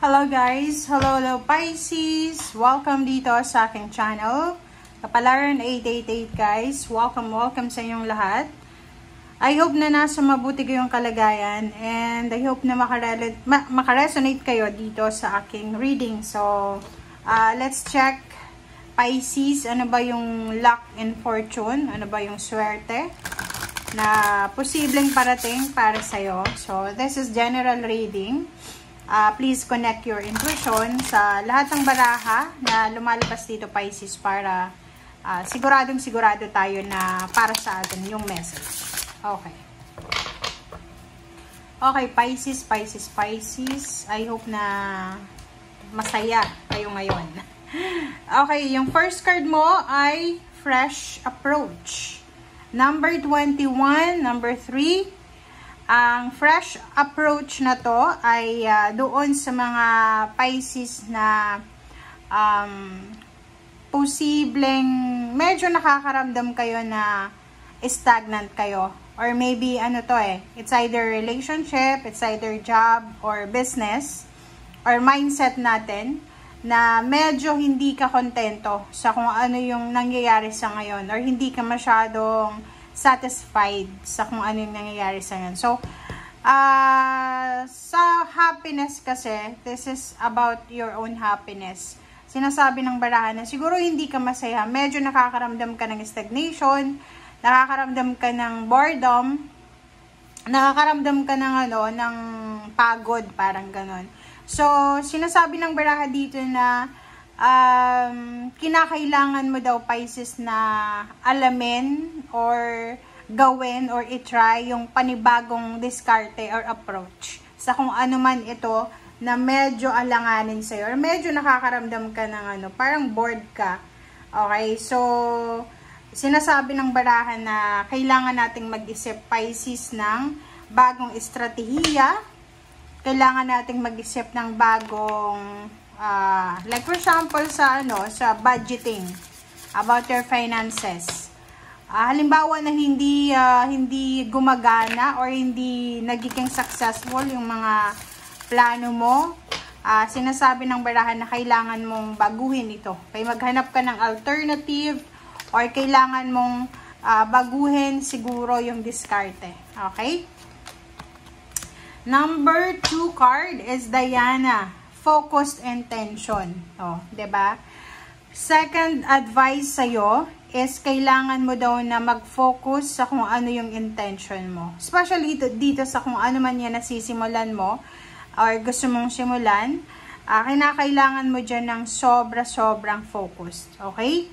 Hello guys! Hello Pisces! Welcome dito sa aking channel. Kapalaran 888 guys. Welcome sa inyong lahat. I hope na nasa mabuti kayong kalagayan and I hope na makaresonate kayo dito sa aking reading. So, let's check Pisces. Ano ba yung luck and fortune? Ano ba yung swerte na posibleng parating para sa'yo? So, this is general reading. Please connect your intuition sa lahat ng baraha na lumalabas dito Pisces para sigurado tayo na para sa atin yung message. Okay. Okay, Pisces. I hope na masaya kayo ngayon. Okay, yung first card mo ay fresh approach. Number 21, number 3. Ang fresh approach na to ay doon sa mga Pisces na posibleng medyo nakakaramdam kayo na stagnant kayo. Or maybe it's either relationship, it's either job or business or mindset natin na medyo hindi ka kontento sa kung ano yung nangyayari sa ngayon or hindi ka masyadong satisfied sa kung ano yung nangyayari sa ngayon. So, sa happiness kasi, this is about your own happiness. Sinasabi ng barahan na siguro hindi ka masaya, medyo nakakaramdam ka ng stagnation, nakakaramdam ka ng boredom, nakakaramdam ka ng ng pagod, parang ganon. So, sinasabi ng baraha dito na kinakailangan mo daw Pisces na alamin or gawin or itry yung panibagong diskarte or approach sa kung ano man ito na medyo alanganin sa'yo or medyo nakakaramdam ka ng parang bored ka. Okay, so sinasabi ng barahan na kailangan nating mag-isip Pisces ng bagong estratehiya, kailangan nating mag-isip ng bagong like for example sa budgeting about your finances. Halimbawa na hindi gumagana or hindi nagiging successful yung mga plano mo, sinasabi ng barahan na kailangan mong baguhin ito. Kaya maghanap ka ng alternative or kailangan mong baguhin siguro yung diskarte. Okay? Number 2 card is Diana. Focused intention. Diba? Second advice sa'yo is kailangan mo daw na mag-focus sa kung ano yung intention mo. Especially dito sa kung ano man yan nasisimulan mo or gusto mong simulan, kinakailangan mo dyan ng sobrang focused. Okay?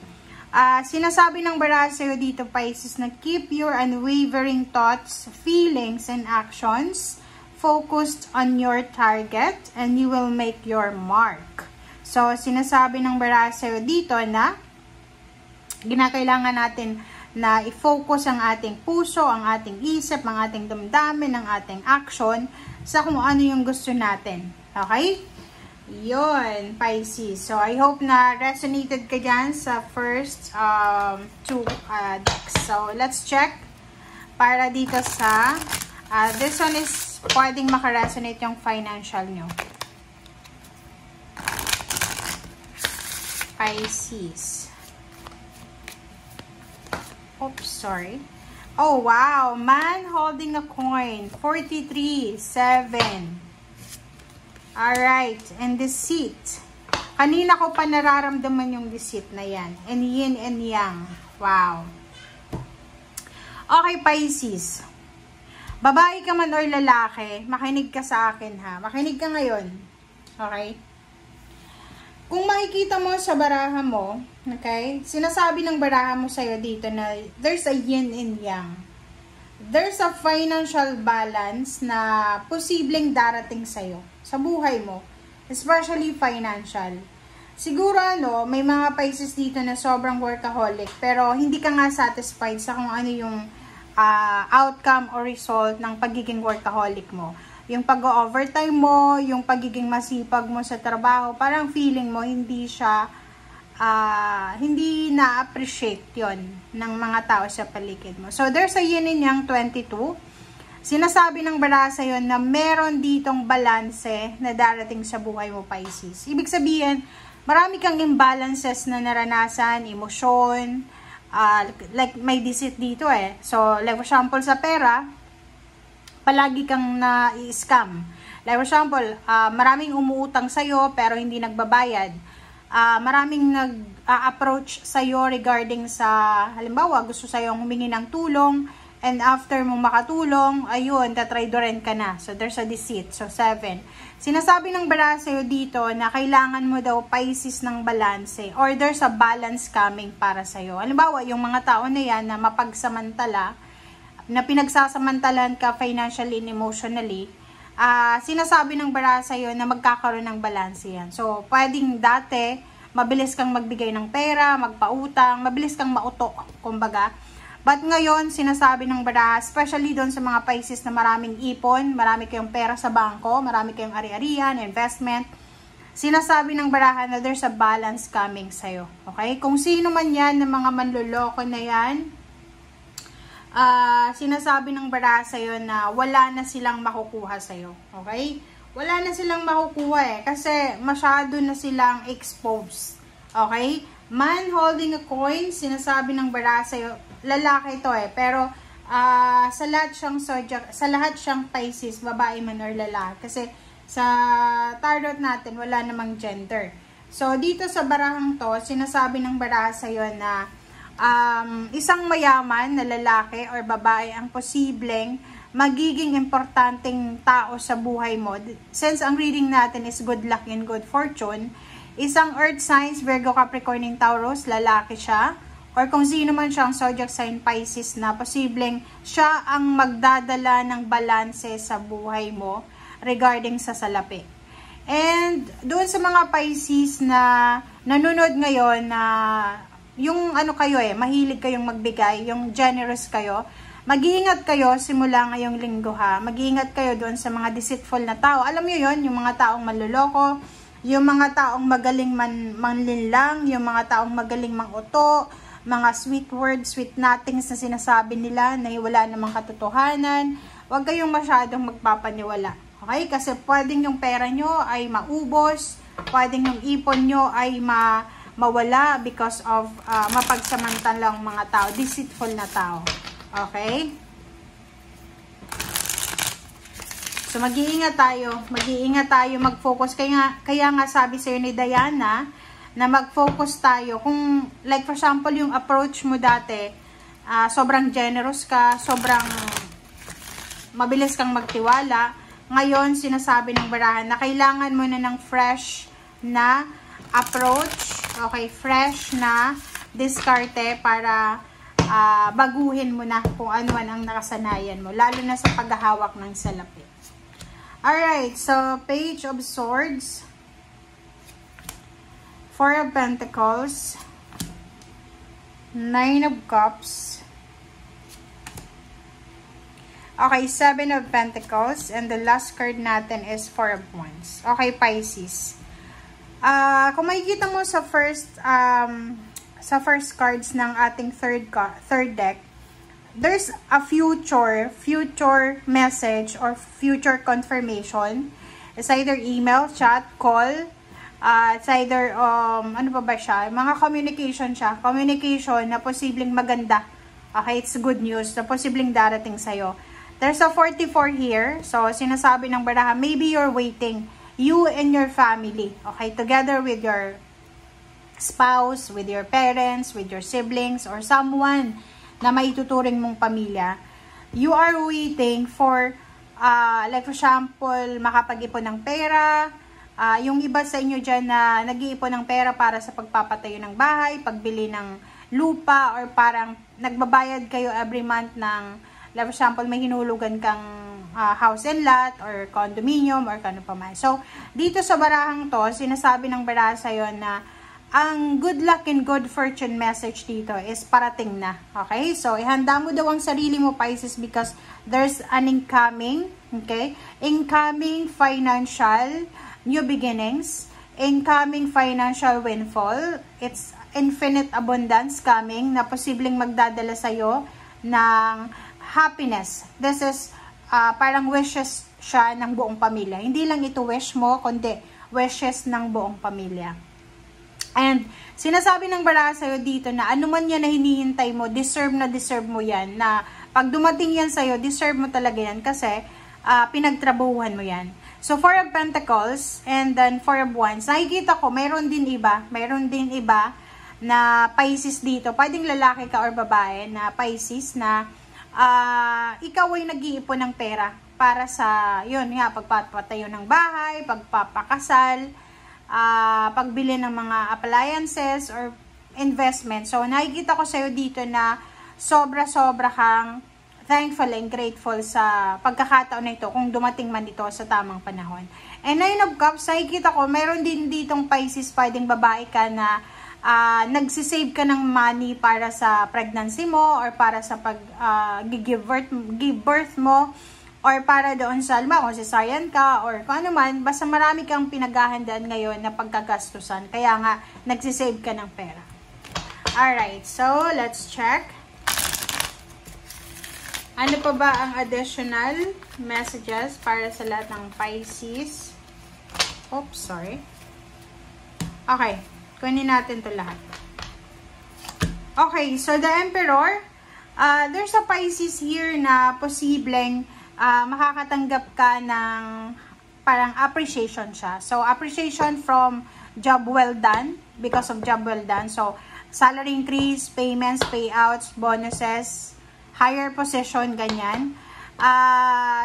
Sinasabi ng baraha sa'yo dito, Pisces, na keep your unwavering thoughts, feelings, and actions focused on your target and you will make your mark. So, sinasabi ng baraha sa'yo dito na ginakailangan natin na i-focus ang ating puso, ang ating isip, ang ating damdamin, ang ating action sa kung ano yung gusto natin. Okay? Yun, Pisces. So, I hope na resonated ka dyan sa first two decks. So, let's check para dito sa this one is pwedeng makaresonate yung financial nyo. Pisces. Oops, sorry. Oh, wow. Man holding a coin. 43, 7. Alright. And deceit. Kanina ko pa nararamdaman yung deceit na yan. And yin and yang. Wow. Okay, Pisces. Babae ka man or lalaki, makinig ka sa akin ha. Makinig ka ngayon. Okay? Kung makikita mo sa baraha mo, okay? Sinasabi ng baraha mo sa'yo dito na there's a yin and yang. There's a financial balance na posibleng darating sa'yo sa buhay mo. Especially financial. Siguro may mga Pisces dito na sobrang workaholic pero hindi ka nga satisfied sa kung ano yung outcome or result ng pagiging workaholic mo. Yung pag-overtime mo, yung pagiging masipag mo sa trabaho, parang feeling mo hindi na-appreciate yon ng mga tao sa paligid mo. So, there's a yin and yang 22. Sinasabi ng bara sa'yo na meron ditong balanse na darating sa buhay mo, Pisces. Ibig sabihin, marami kang imbalances na naranasan, emosyon, like may deceit dito eh. So, like for example sa pera, palagi kang na-i-scam. Like for example, maraming umuutang sa'yo pero hindi nagbabayad. Maraming nag-approach sa'yo regarding sa, halimbawa, gusto sa'yong humingi ng tulong, and after mong makatulong, ayun, tatraidoren ka na. So, there's a deceit. So, 7. Sinasabi ng bara sa'yo dito na kailangan mo daw, Pisces, ng balanse, or there's a balance coming para sa'yo. Halimbawa, yung mga tao na yan na mapagsamantala, na pinagsasamantalan ka financially and emotionally, sinasabi ng bara sa'yo na magkakaroon ng balanse yan. So, pwedeng dati, mabilis kang magbigay ng pera, magpautang, mabilis kang mauto, kumbaga. But ngayon, sinasabi ng bara, especially doon sa mga Pisces na maraming ipon, marami kayong pera sa bangko, marami kayong ari-arian, investment, sinasabi ng barahan na there's a balance coming sa'yo. Okay? Kung sino man yan, ng mga manloloko na yan, sinasabi ng bara sa'yo na wala na silang makukuha sa'yo. Okay? Wala na silang makukuha eh. Kasi masyado na silang exposed. Okay? Man holding a coin, sinasabi ng bara sa'yo, lalaki to eh. Pero, sa lahat siyang zodiac, sa lahat siyang Pisces, babae man or lalaki. Kasi, sa tarot natin, wala namang gender. So, dito sa barahang to, sinasabi ng bara sa'yo na, isang mayaman na lalaki or babae ang posibleng magiging importanteng tao sa buhay mo. Since ang reading natin is good luck and good fortune, isang earth signs, Virgo, Capricorn, and Taurus, lalaki siya, or kung sino man siyang zodiac sign Pisces na posibleng siya ang magdadala ng balanse sa buhay mo regarding sa salapi. And doon sa mga Pisces na nanonood ngayon na yung ano kayo mahilig kayong magbigay, yung generous kayo, mag-iingat kayo simula ngayong linggo ha. Mag-iingat kayo doon sa mga deceitful na tao. Alam niyo yon, yung mga taong manloloko, yung mga taong magaling manlinlang, yung mga taong magaling manguto, mga sweet words, sweet nothings na sinasabi nila na wala namang katotohanan. Huwag kayong masyadong magpapaniwala. Okay? Kasi pwedeng yung pera nyo ay maubos, pwedeng yung ipon nyo ay mawala because of mapagsamantalang mga tao, deceitful na tao. Okay? So, mag-iingat tayo, mag-focus. Kaya nga sabi sa'yo ni Diana, na mag-focus tayo. Kung, like for example, yung approach mo dati, sobrang generous ka, sobrang mabilis kang magtiwala. Ngayon, sinasabi ng barahan na kailangan mo na ng fresh na approach, okay, fresh na diskarte para baguhin mo na kung ano man ang nakasanayan mo, lalo na sa paghahawak ng salapi. Alright, so Page of Swords, Four of Pentacles, Nine of Cups, okay, Seven of Pentacles, and the last card natin is Four of Wands. Okay, Pisces. Kung makikita mo sa first cards ng ating third deck, there's a future message or future confirmation. It's either email, chat, call, it's either, ano pa ba siya? Mga communication siya. Communication na posibleng maganda. Okay, it's good news na posibleng darating sa'yo. There's a 44 here. So, sinasabi ng baraha, maybe you're waiting. You and your family. Okay, together with your spouse, with your parents, with your siblings, or someone na maituturing mong pamilya, you are waiting for, like for example, makapag-ipon ng pera, yung iba sa inyo dyan na nag-iipon ng pera para sa pagpapatayo ng bahay, pagbili ng lupa, or parang nagbabayad kayo every month ng, like for example, may hinulugan kang house and lot, or condominium, or kano pa man. So, dito sa barahang to, sinasabi ng baraha sa'yo na ang good luck and good fortune message dito is parating na. Okay? So, ihanda mo daw ang sarili mo, Pisces, because there's an incoming, okay? Incoming financial new beginnings, incoming financial windfall. It's infinite abundance coming na posibleng magdadala sa'yo ng happiness. This is parang wishes siya ng buong pamilya. Hindi lang ito wish mo, kundi wishes ng buong pamilya. And sinasabi ng baraha sa'yo dito na ano man yan na hinihintay mo, deserve na deserve mo yan. Na pag dumating yan sa'yo, deserve mo talaga yan kasi pinagtrabuhan mo yan. So, Four of Pentacles and then Four of Wands. Nakikita ko, mayroon din iba na Pisces dito. Pwedeng lalaki ka or babae na Pisces na ikaw ay nag-iipon ng pera para sa, yun nga, pagpapatayo ng bahay, pagpapakasal, pagbili ng mga appliances or investment. So, nakikita ko sa'yo dito na sobra-sobra kang thankful and grateful sa pagkakataon na ito kung dumating man ito sa tamang panahon. And Nine of Cups, nakikita ko, mayroon din ditong Pisces, pwedeng babae ka na nagsisave ka ng money para sa pregnancy mo or para sa give birth mo or para doon sa kung cesarean ka or kung ano man, basta marami kang pinaghahandaan ngayon na pagkagastusan. Kaya nga, nagsisave ka ng pera. Alright, so let's check. Ano pa ba ang additional messages para sa lahat ng Pisces? Oops, sorry. Okay, kunin natin to lahat. Okay, so the Emperor, there's a Pisces here na posibleng makakatanggap ka ng parang appreciation siya. So, appreciation from job well done, because of job well done. So, salary increase, payments, payouts, bonuses, higher position, ganyan.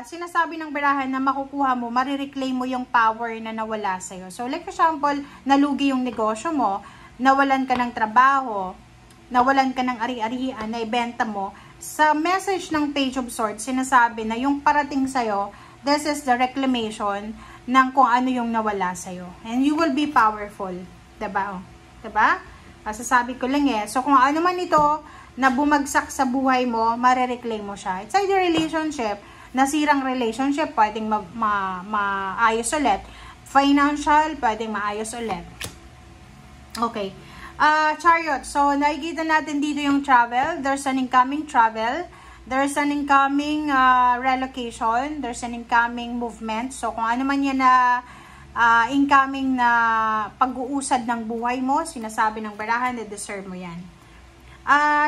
Sinasabi ng barahan na makukuha mo, marireclaim mo yung power na nawala sa'yo. So, like for example, nalugi yung negosyo mo, nawalan ka ng trabaho, nawalan ka ng ari-arian, naibenta mo. Sa message ng Page of Swords, sinasabi na yung parating sa'yo, this is the reclamation ng kung ano yung nawala sa'yo. And you will be powerful. Diba? Diba? Sasabi ko lang So, kung ano man ito, na bumagsak sa buhay mo, marireclaim mo siya. It's either relationship, nasirang relationship, pwedeng maayos ulit. Financial, pwedeng maayos ulit. Okay. Chariot. So, nakikita natin dito yung travel. There's an incoming travel. There's an incoming relocation. There's an incoming movement. So, kung ano man yan na incoming na pag-uusad ng buhay mo, sinasabi ng barahan na deserve mo yan.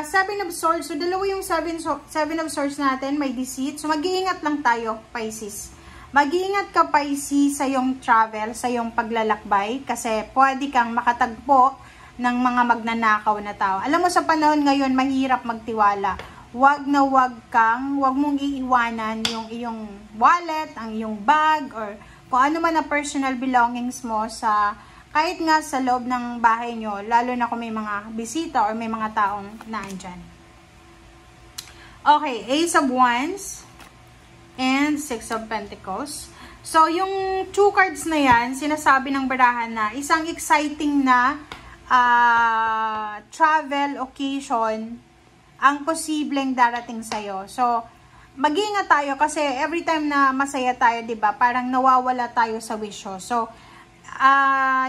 Seven of Swords. So, dalawa yung seven of Swords natin. May deceit. So, mag-iingat lang tayo, Pisces. Mag-iingat ka, Pisces, sa yung travel, sa yung paglalakbay. Kasi, pwede kang makatagpo ng mga magnanakaw na tao. Alam mo, sa panahon ngayon, mahirap magtiwala. Wag mong iiwanan yung iyong wallet, ang iyong bag, or kung ano man na personal belongings mo sa kahit nga sa loob ng bahay nyo, lalo na kung may mga bisita or may mga taong naandyan. Okay, Ace of Wands and Six of Pentacles. So, yung two cards na yan, sinasabi ng barahan na isang exciting na travel occasion ang posibleng darating sa'yo. So, mag-iingat tayo kasi every time na masaya tayo, diba, parang nawawala tayo sa wisyo. So,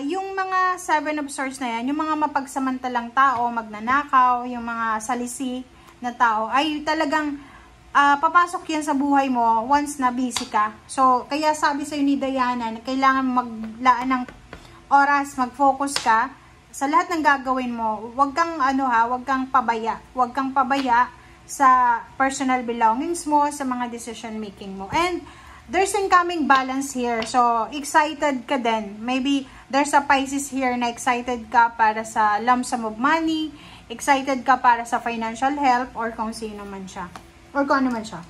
yung mga Seven of Swords na yan, yung mga mapagsamantalang tao, magnanakaw, yung mga salisi na tao, ay talagang papasok yan sa buhay mo once na busy ka. So, kaya sabi sa'yo ni Diana na kailangan maglaan ng oras, mag-focus ka sa lahat ng gagawin mo. Huwag kang pabaya. Huwag kang pabaya sa personal belongings mo, sa mga decision making mo. And there's incoming balance here. So, excited ka din. Maybe there's a Pisces here na excited ka para sa lump sum of money, excited ka para sa financial help, or kung sino man siya. Or kung ano man siya.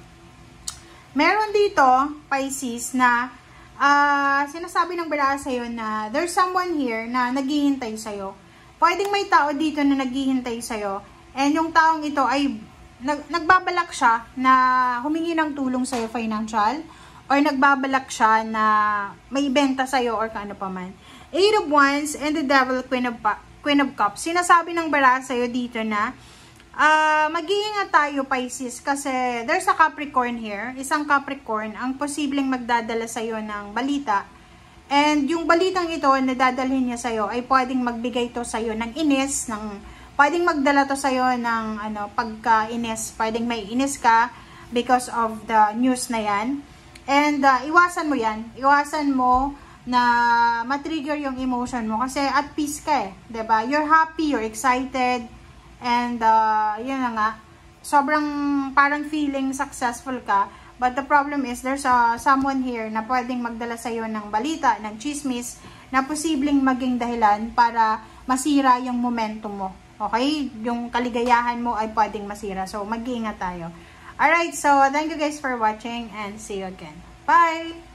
Meron dito, Pisces, na sinasabi ng baraha sa'yo na there's someone here na naghihintay sa'yo. Pwedeng may tao dito na naghihintay sa'yo. And yung taong ito ay nagbabalak siya na humingi ng tulong sa'yo financial, or nagbabalak siya na may benta sa'yo or kano pa man. Eight of Wands and the Devil, Queen of Cups. Sinasabi ng baraha sa'yo dito na mag-iingat tayo, Pisces, kasi there's a Capricorn here. Isang Capricorn ang posibleng magdadala sa'yo ng balita. And yung balitang ito na dadalhin niya sa'yo ay pwedeng magbigay to sa'yo ng pwedeng magdala to sa'yo ng pagka-inis. Pwedeng may inis ka, because of the news na yan. And iwasan mo yan. Iwasan mo na matrigger yung emotion mo kasi at peace ka eh. 'Di ba? You're happy, you're excited, and yun na nga. Sobrang parang feeling successful ka. But the problem is, there's someone here na pwedeng magdala sa'yo ng balita, ng chismis, na posibleng maging dahilan para masira yung momentum mo. Okay? Yung kaligayahan mo ay pwedeng masira. So, mag-iingat tayo. Alright, so thank you guys for watching and see you again. Bye!